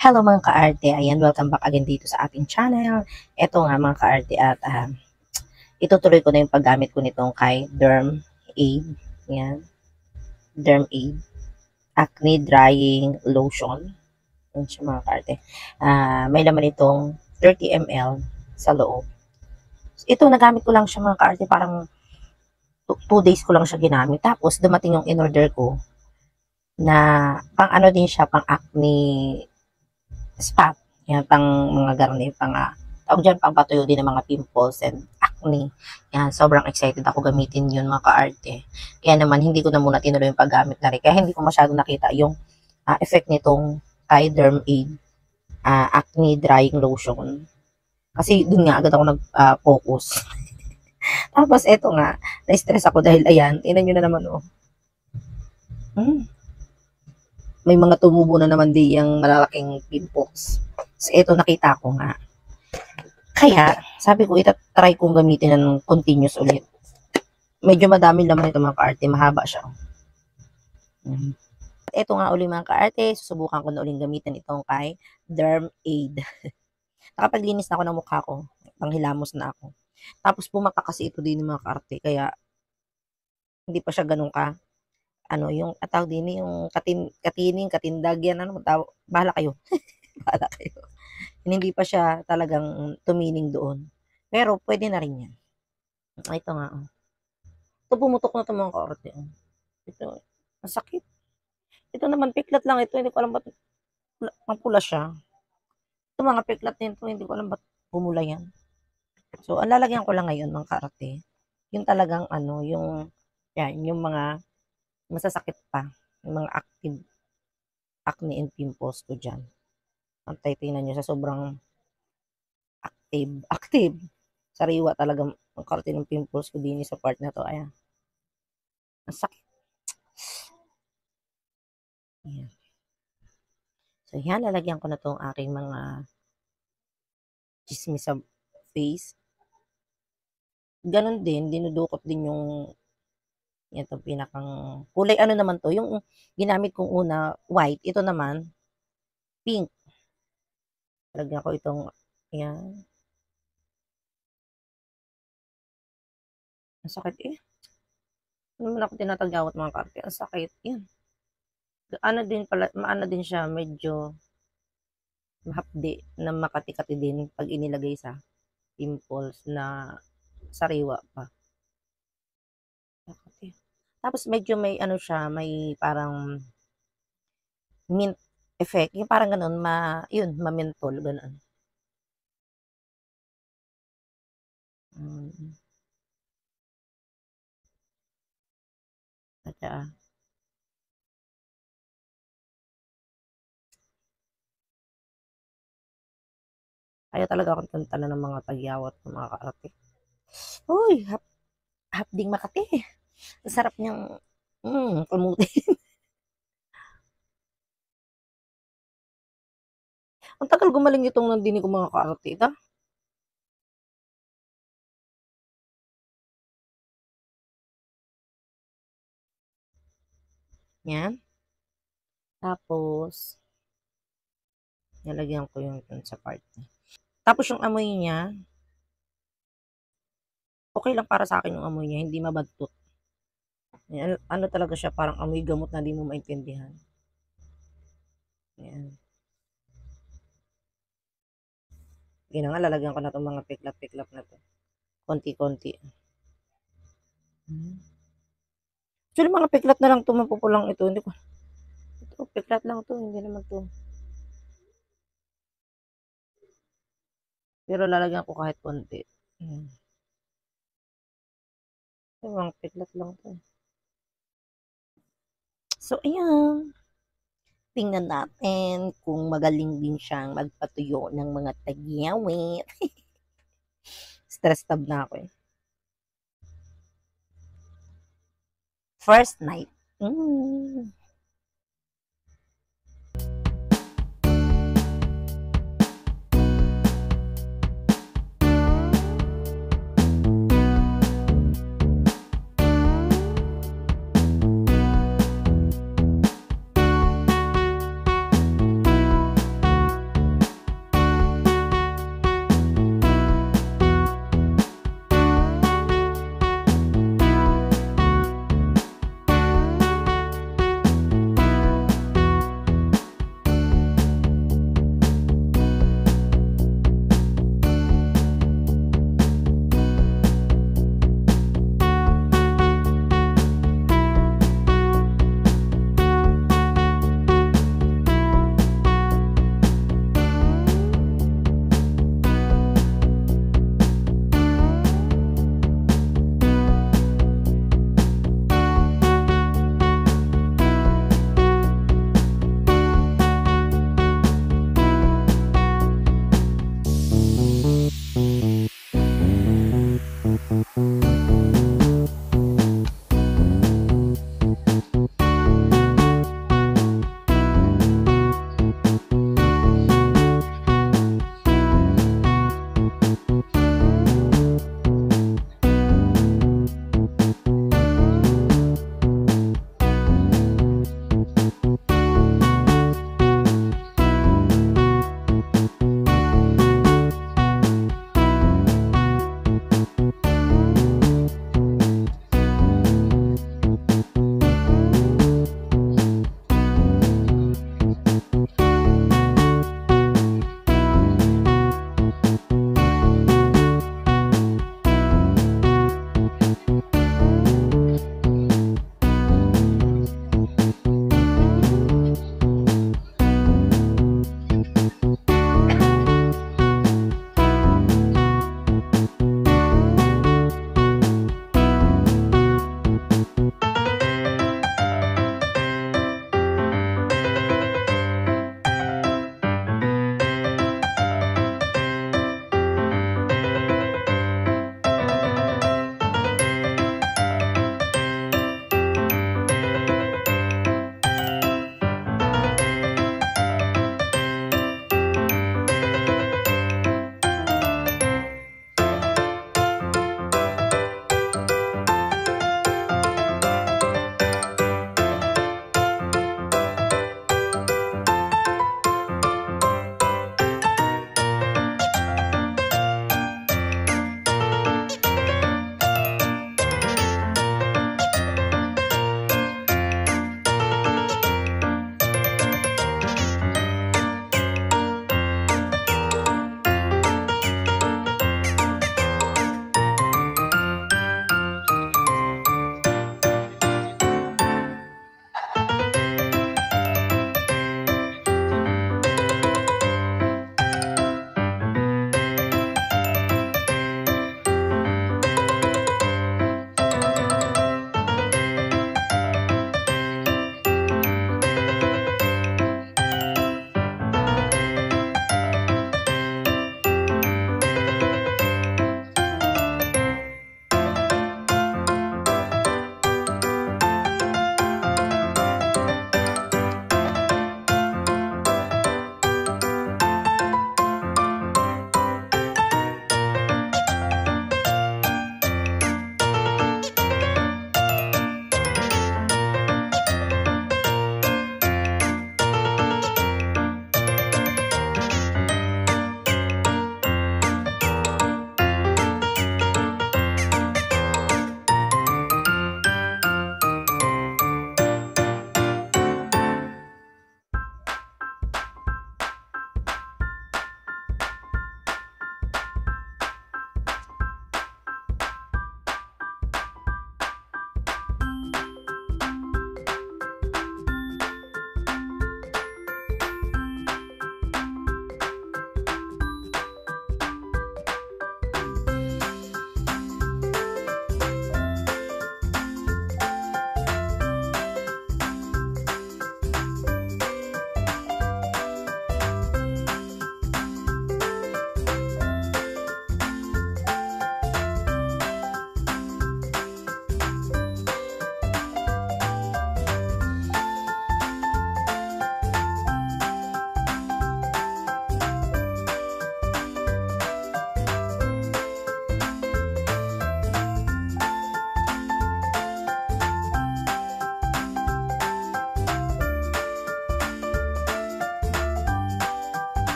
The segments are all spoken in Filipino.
Hello mga ka-arte, ayan, welcome back again dito sa ating channel. Ito nga mga ka-arte at itutuloy ko na yung paggamit ko nitong kay Derm Aid. Ayan, Derm Aid Acne Drying Lotion. Ayan siya mga ka-arte. May laman itong 30 ml sa loob. Ito, nagamit ko lang siya mga ka-arte, parang 2 days ko lang siya ginamit. Tapos dumating yung in-order ko na pang ano din siya, pang acne spot. Yan, pang mga garni, tawag dyan, pang patuyo din ng mga pimples and acne. Yan, sobrang excited ako gamitin yun mga ka-arte. Kaya naman, hindi ko na muna tinuloy yung paggamit na rin. Kaya hindi ko masyado nakita yung effect nitong kay Derm Aid acne drying lotion. Kasi dun nga agad ako nag-focus. Tapos eto nga, na-stress ako dahil ayan, tingnan nyo na naman oh. May mga tumubo na naman di yung malalaking pimples. So, ito nakita ko nga. Kaya, sabi ko, itatry kong gamitin ng continuous ulit. Medyo madami laman ito mga ka-arte. Mahaba siya. At ito nga uli mga ka-arte, susubukan ko na uling gamitin itong kay Derm Aid. Nakapaglinis na ako ng mukha ko. Panghilamos na ako. Tapos pumatak kasi ito din mga ka-arte. Kaya, hindi pa siya ganun ka yung atawag din yung katindag yan, bahala kayo. Bahala kayo. Hindi pa siya talagang tumining doon. Pero pwede na rin yan. Ito nga. Ito pumutok na ito mga ka-arte. Ito, ang sakit. Ito naman, piklat lang ito. Hindi ko alam ba't mapula siya. Ito mga piklat din ito. Hindi ko alam ba't pumula yan. So, ang lalagyan ko lang ngayon mga ka-arte, yung talagang yung mga masasakit pa, yung mga active acne and pimples ko dyan. Ang tingnan nyo sa sobrang active. Sariwa talaga ang karte ng pimples ko din sa part na to. Ayan. Ang sakit. Ayan. So, yan. Lalagyan ko na itong aking mga chismis sa face. Ganon din. Dinudukot din yung ito pinakang kulay ano naman to, yung ginamit kong una white, ito naman pink. Lagyan ko itong ayan. Ang sakit eh. Ano naman ako tinatagyawat mga karte, ang sakit yan. Maano din siya, medyo mahapdi na makati-kati din pag inilagay sa pimples na sariwa pa. Tapos medyo may ano siya, may parang mint effect. Yung parang ganun, ma-mentol, ganun. Ayaw talaga akong tantanan ng mga tagyawat ng mga kaarte. Uy, hapding Makati. Ang sarap niyang pumutin. Ang tagal gumaling itong nandinig ko mga kaarte. Ito. Yan. Tapos, nilagyan ko yung sa part niya. Tapos yung amoy niya, okay lang para sa akin yung amoy niya, hindi mabagtot. Yan, ano talaga siya, parang amoy gamot na di mo maintindihan. Yan. Yan nga, lalagyan ko na itong mga piklap-piklap na to. Konti-konti. Actually, mga piklat na lang ito, mapupulang ito. Hindi ko, ito, piklat lang ito, hindi naman ito. Pero lalagyan ko kahit konti. Ito, mga piklat lang ito. So, ayan. Tingnan natin kung magaling din siyang magpatuyo ng mga tagyawit. Stress tab na ako eh. First night.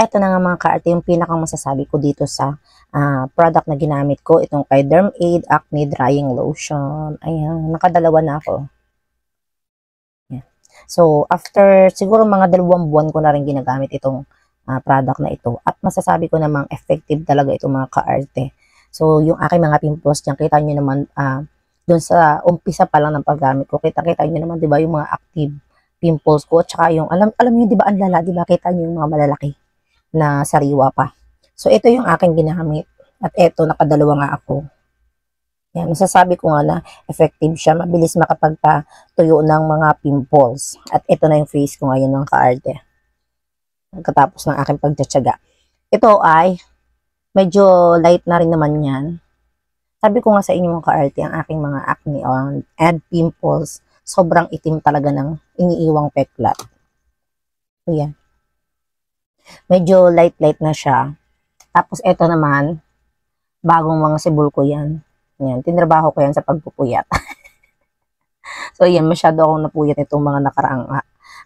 eto na nga mga ka-arte, yung pinakang masasabi ko dito sa product na ginamit ko, itong kay Dermaid Acne Drying Lotion. Ayan, nakadalawa na ako. Ayan. So, after siguro mga 2 buwan ko na rin ginagamit itong product na ito. At masasabi ko namang effective talaga ito mga ka-arte. So, yung aking mga pimples dyan, kita nyo naman, doon sa umpisa pa lang ng paggamit ko, kita nyo naman, di ba, yung mga active pimples ko, at saka yung, alam nyo, di ba, ang lala, di ba, kita nyo yung mga malalaki na sariwa pa. So, ito yung aking ginamit. At ito, nakadalawa nga ako. Yan, masasabi ko nga na effective siya, mabilis makapagpatuyo ng mga pimples. At ito na yung face ko ngayon mga ka-arte. Pagkatapos ng aking pagtsatsaga. Ito ay medyo light na rin naman yan. Sabi ko nga sa inyo mga ka-arte, ang aking mga acne and pimples, sobrang itim talaga ng iniiwang peklat. So yan. Medyo light na siya. Tapos ito naman, bagong mga sibol ko yan. Yan, tinrabaho ko yan sa pagpupuyat. So yan, masyado akong napuyat itong mga nakaraang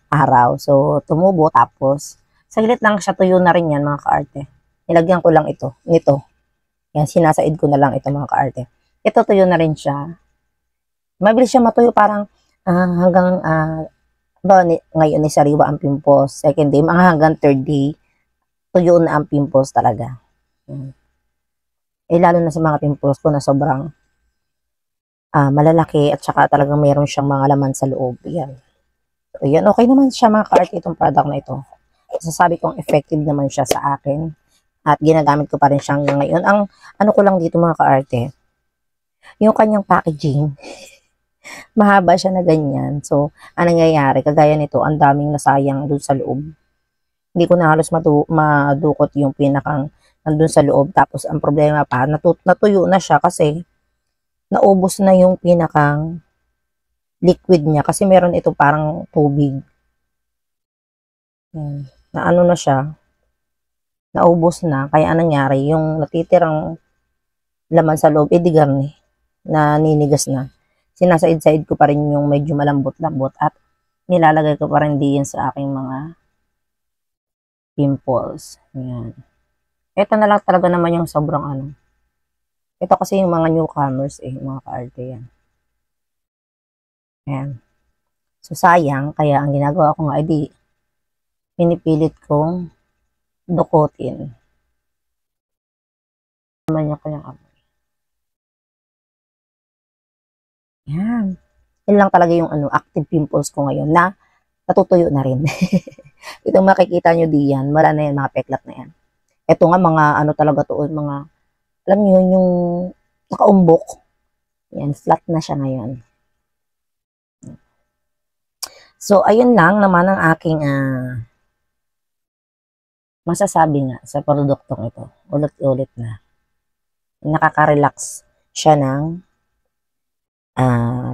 araw. So tumubo, tapos saglit lang siya, tuyo na rin yan mga ka-arte. Nilagyan ko lang nito. Yan, sinasaid ko na lang ito mga ka-arte. Ito tuyo na rin siya. Mabilis siya matuyo, parang hanggang ngayon ay sariwa ang pimples. Second day, mga hanggang third day, tuyo na ang pimples talaga. Yan. Lalo na sa mga pimples ko na sobrang malalaki at saka talagang mayroon siyang mga laman sa loob. Yan. So, yan, okay naman siya mga ka-arte itong product na ito. Sasabi kong effective naman siya sa akin. At ginagamit ko pa rin siya hanggang ngayon. Ang ano ko lang dito mga ka-arte, yung kanyang packaging, mahaba siya na ganyan. So, anong nangyayari? Kagaya nito, ang daming nasayang doon sa loob. Hindi ko na halos madukot yung pinakang nandun sa loob. Tapos, ang problema pa, natuyo na siya kasi naubos na yung pinakang liquid niya. Kasi meron ito parang tubig. Na ano na siya, naubos na. Kaya anong nangyari? Yung natitirang laman sa loob, di garni, na ninigas na. Sinasaid-said ko pa rin yung medyo malambot-lambot at nilalagay ko pa rin diyan sa aking mga pimples. Yan. Ito na lang talaga naman yung sobrang ano. Ito kasi yung mga newcomers mga ka-arte yan. Ayan. So sayang, kaya ang ginagawa ko nga, pinipilit kong dukutin. Naman yung kanyang amoy. Yan. Yan lang talaga yung active pimples ko ngayon na natutuyo na rin. Itong makikita nyo diyan, mara na yan, mga peklat na yan. Ito nga mga talaga to, mga, alam nyo yung nakaumbok. Yan, flat na siya ngayon. So, ayun lang naman ang aking masasabi nga sa produktong ito. Ulit-ulit na. Nakaka-relax siya ng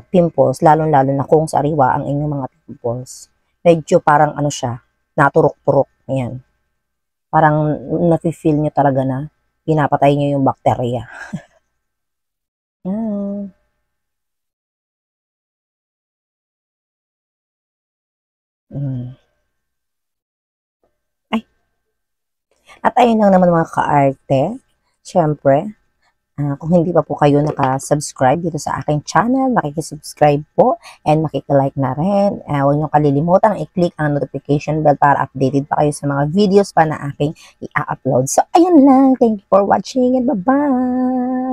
pimples, lalo-lalo na kung sariwa ang inyong mga pimples. Medyo parang siya, naturok-turok. Yan. Parang nafe-feel nyo talaga na pinapatay nyo yung bakterya. Yan. Ay. At ayun lang naman mga ka-arte. Siyempre, kung hindi pa po kayo nakasubscribe dito sa aking channel, makikisubscribe po and makikilike na rin. Huwag nyo kalilimutan i-click ang notification bell para updated pa kayo sa mga videos pa na aking i-upload. So, ayun lang. Thank you for watching and bye-bye!